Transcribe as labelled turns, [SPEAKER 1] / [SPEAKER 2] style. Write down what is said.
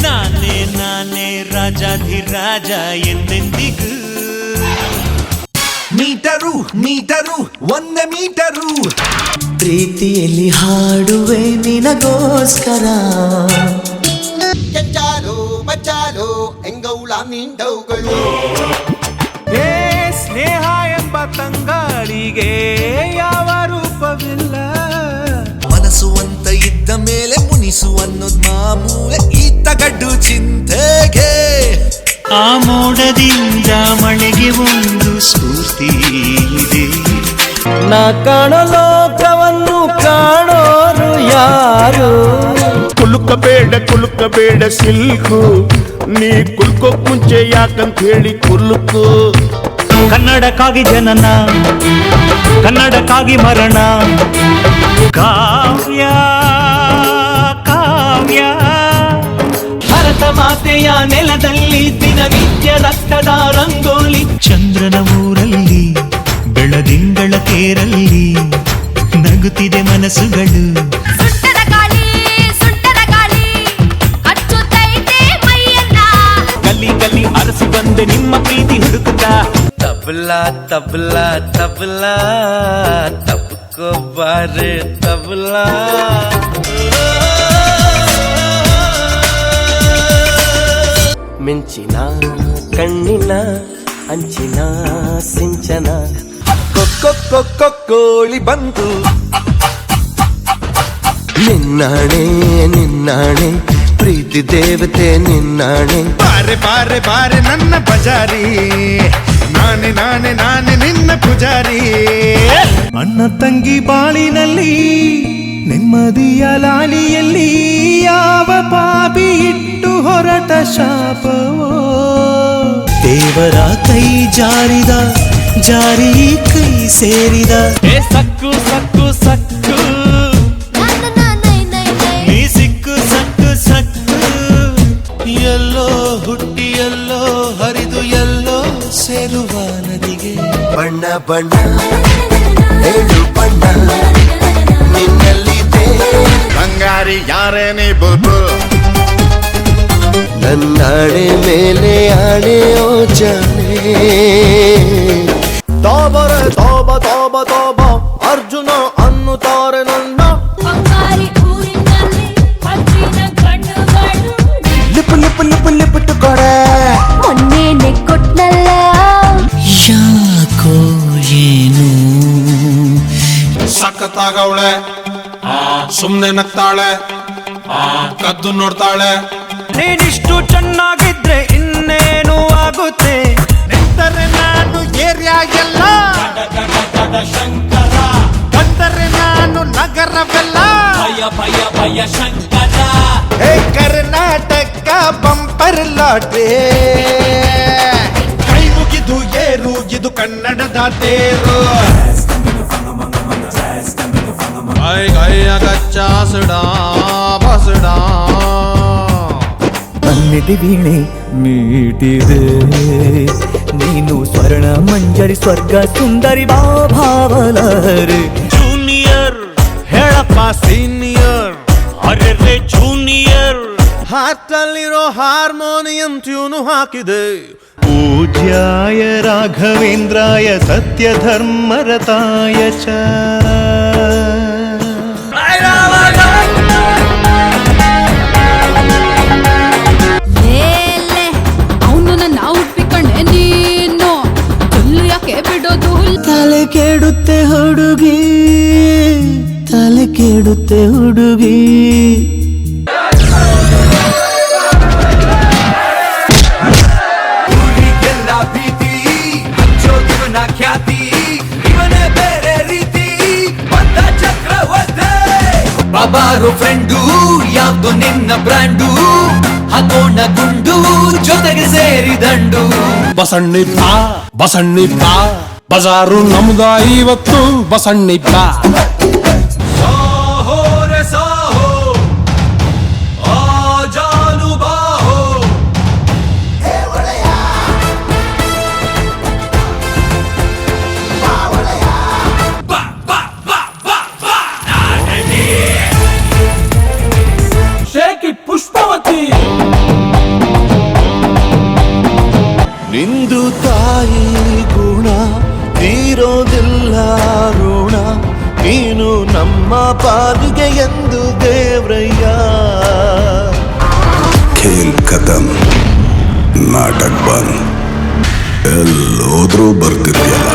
[SPEAKER 1] ನಾನೇ ನಾನೇ ರಾಜಾಧಿರಾಜ ಎಂದೆಂದಿಗೂ.
[SPEAKER 2] ಮೀಟರು ಮೀಟರು 1 ಮೀಟರು
[SPEAKER 3] ಪ್ರೀತಿಯಲ್ಲಿ ಹಾಡುವೆ ನಿನಗೋಸ್ಕರ.
[SPEAKER 4] ಕೆಂಚಾಲು ಬಚ್ಚಾಲು ಎಂಗೌಳ ಮಿಂಡೌಗಳು.
[SPEAKER 5] ಏ ಸ್ನೇಹ ಎಂಬ ತಂಗಾಳಿಗೆ ಯಾವ ರೂಪವಿಲ್ಲ.
[SPEAKER 2] ಮನಸ್ಸು ಅಂತ ಇದ್ದ ಮೇಲೆ ಮುನಿಸು ಅನ್ನೋದ್ ಮಾಮೂಲೆ ಈ ತಗಡ್ಡು ಚಿಂತೆಗೆ.
[SPEAKER 1] ಆ ಮೋಡದಿಂದ ಮಳೆಗೆ ಒಂದು ಸ್ಫೂರ್ತಿ ಇದೆ.
[SPEAKER 3] ನಾ ಕಾಣೋ ಲೋಕವನ್ನು ಕಾಣೋರು ಯಾರು.
[SPEAKER 5] ಕುಲುಕಬೇಡ ಸಿಲ್ಕು, ನೀ ಕುಲ್ಕೋಕ್ ಮುಂಚೆ ಯಾಕಂತ ಹೇಳಿ ಕುಲುಕು.
[SPEAKER 1] ಕನ್ನಡಕ್ಕಾಗಿ ಜನನ, ಕನ್ನಡಕ್ಕಾಗಿ ಮರಣ. ಕಾವ್ಯ ಕಾವ್ಯ ಭಾರತ ಮಾತೆಯ ನೆಲದಲ್ಲಿ ದಿನನಿತ್ಯ ರಕ್ತದ ರಂಗೋಲಿ. ಚಂದ್ರನ ಊರಲ್ಲಿ ಬೆಳದಿಂಗಳ ತೇರಲ್ಲಿ ನಗುತ್ತಿದೆ ಮನಸ್ಸುಗಳು. ಗಲ್ಲಿ ಗಲ್ಲಿ ಅರಸಿ ಬಂದೆ ನಿಮ್ಮ ಪ್ರೀತಿ ಹುಡುಕುತ್ತ.
[SPEAKER 3] ತಬಲಾ ತಬಲಾ ತಬಲಾ ತಬ್ಕೋ ಬಾರೆ ತಬಲಾ. ಮಿಂಚಿನ ಕಣ್ಣಿನ ಅಂಚಿನ ಸಿಂಚನ.
[SPEAKER 2] ಕೋಳಿ ಬಂತು ನಿನ್ನಾಣೆ ನಿನ್ನಾಣೆ ಪ್ರೀತಿ ದೇವತೆ ನಿನ್ನಾಣೆ.
[SPEAKER 5] ಬಾರೆ ಬಾರೆ ಬಾರೆ ನನ್ನ ಬಜಾರಿ, ನಾನೇ ನಾನೇ ನಾನೇ ನಿನ್ನ ಪೂಜಾರಿ.
[SPEAKER 1] ಅಣ್ಣ ತಂಗಿ ಬಾಳಿನಲ್ಲಿ ನೆಮ್ಮದಿಯ ಲಾಲಿಯಲ್ಲಿ ಯಾವ ಪಾಪಿ ಇಟ್ಟು ಹೊರಟ ಶಾಪವೋ. ದೇವರ ಕೈ ಜಾರಿದ ಜಾರಿ ಕೈ ಸೇರಿದ. ಸಕ್ಕು ಸಕ್ಕು ಸಕ್ಕು ನೀ ಸಿಕ್ಕು ಸಕ್ಕು ಸಕ್ಕು. ಎಲ್ಲೋ ಹುಟ್ಟಿ ಎಲ್ಲೋ ಹರಿದು ಎಲ್ಲೋ ಸೇರುವ ನದಿಗೆ.
[SPEAKER 2] ಬಣ್ಣ ಬಣ್ಣ ಏಳು ಬಣ್ಣ ನಿನ್ನಲ್ಲಿದೆ.
[SPEAKER 5] ಬಂಗಾರಿ ಯಾರೇನೇ ಬುಲ್ಬುಲ್.
[SPEAKER 2] ನನ್ನಾಡೆ ಮೇಲೆ ಆಣೆ ಓ ಜಾನೆ.
[SPEAKER 3] ತೋಬರೆ ತೋಬ ತೋಬ ತೋಬ ಅರ್ಜುನ ಅನ್ನುತ್ತಾರೆ ನನ್ನ. ಲಿಪ್ ಲಿಪ್ ಲಿಪ್ ಲಿಪ್ ಕೊಡೆ
[SPEAKER 6] ಮೊನ್ನೆ ಕೊಟ್ನಲ್ಲ.
[SPEAKER 1] ಯಾಕೋ ಏನು
[SPEAKER 7] ಸಖತ್ತಾಗವಳೆ, ಸುಮ್ನೆ ನಗ್ತಾಳೆ, ಕದ್ದು ನೋಡ್ತಾಳೆ.
[SPEAKER 5] ನೀನಿಷ್ಟು ಚೆನ್ನಾಗಿದ್ರೆ ಇನ್ನೇನು ಆಗುತ್ತೆ. ನಿಂತರೆ ನಾನು ಏರಿಯಾ ಎಲ್ಲ, ಬಂದರೆ ನಾನು ನಗರವೆಲ್ಲ. ಹೇ ಕರ್ನಾಟಕ ಬಂಪರ್ ಲಾಟ್ರಿ. ಕೈ ಮುಗಿದು ಏರು ಇದು ಕನ್ನಡದ ತೇರು.
[SPEAKER 7] ಚಾಸಡಾ ಬಸಡಾ
[SPEAKER 3] ಅನ್ನಿಟಿ ವೀಣೆ ಮೀಟಿದೆ ನೀನು ಸ್ವರ್ಣ ಮಂಜರಿ ಸ್ವರ್ಗ ಸುಂದರಿ ಭಾವಲಹರಿ.
[SPEAKER 5] ಜೂನಿಯರ್ ಹೇಳಪ್ಪ ಸೀನಿಯರ್, ಅರೆ ಜೂನಿಯರ್ ಹಾರ್ಟಲ್ಲಿರೋ ಹಾರ್ಮೋನಿಯಂ ಟ್ಯೂನು ಹಾಕಿದೆ.
[SPEAKER 1] ಪೂಜ್ಯಾಯ ರಾಘವೇಂದ್ರಾಯ ಸತ್ಯ ಧರ್ಮರತಾಯ ಚ.
[SPEAKER 6] ಅವನು ನನ್ನ ಹುಡ್ಪಿಕೊಂಡೆ ನೀನು ತುಲ್ಲು ಯಾಕೆ ಬಿಡೋದು.
[SPEAKER 3] ತಲೆ ಕೆಡುತ್ತೆ ಹುಡುಗಿ, ತಲೆ ಕೆಡುತ್ತೆ ಹುಡುಗಿ.
[SPEAKER 2] ಬಾಬಾರು ಫ್ರೆಂಡು ಯಾವ್ದು ನಿನ್ನ ಬ್ರ್ಯಾಂಡು, ಹಾಕೋಣ ಗುಂಡು ಜೊತೆಗೆ ಸೇರಿದಂಡು.
[SPEAKER 7] ಬಸಣ್ಣಿಪ್ಪ ಬಸಣ್ಣಿಪ್ಪ ಬಜಾರು ನಮ್ದ ಇವತ್ತು ಬಸಣ್ಣಿಪ್ಪ.
[SPEAKER 5] ಶೇಖಿ ಪುಷ್ಪವತಿ
[SPEAKER 3] ತೀರೋದಿಲ್ಲ ಋಣ ನೀನು ನಮ್ಮ ಪಾಲಿಗೆ ಎಂದು ದೇವ್ರಯ್ಯ
[SPEAKER 8] ಖೇಲ್ ಖತಮ್ ನಾಟಕ್ ಬಂದ್ ಎಲ್ಲೋದ್ರೂ ಬರ್ತಿದ್ಯಲ್ಲ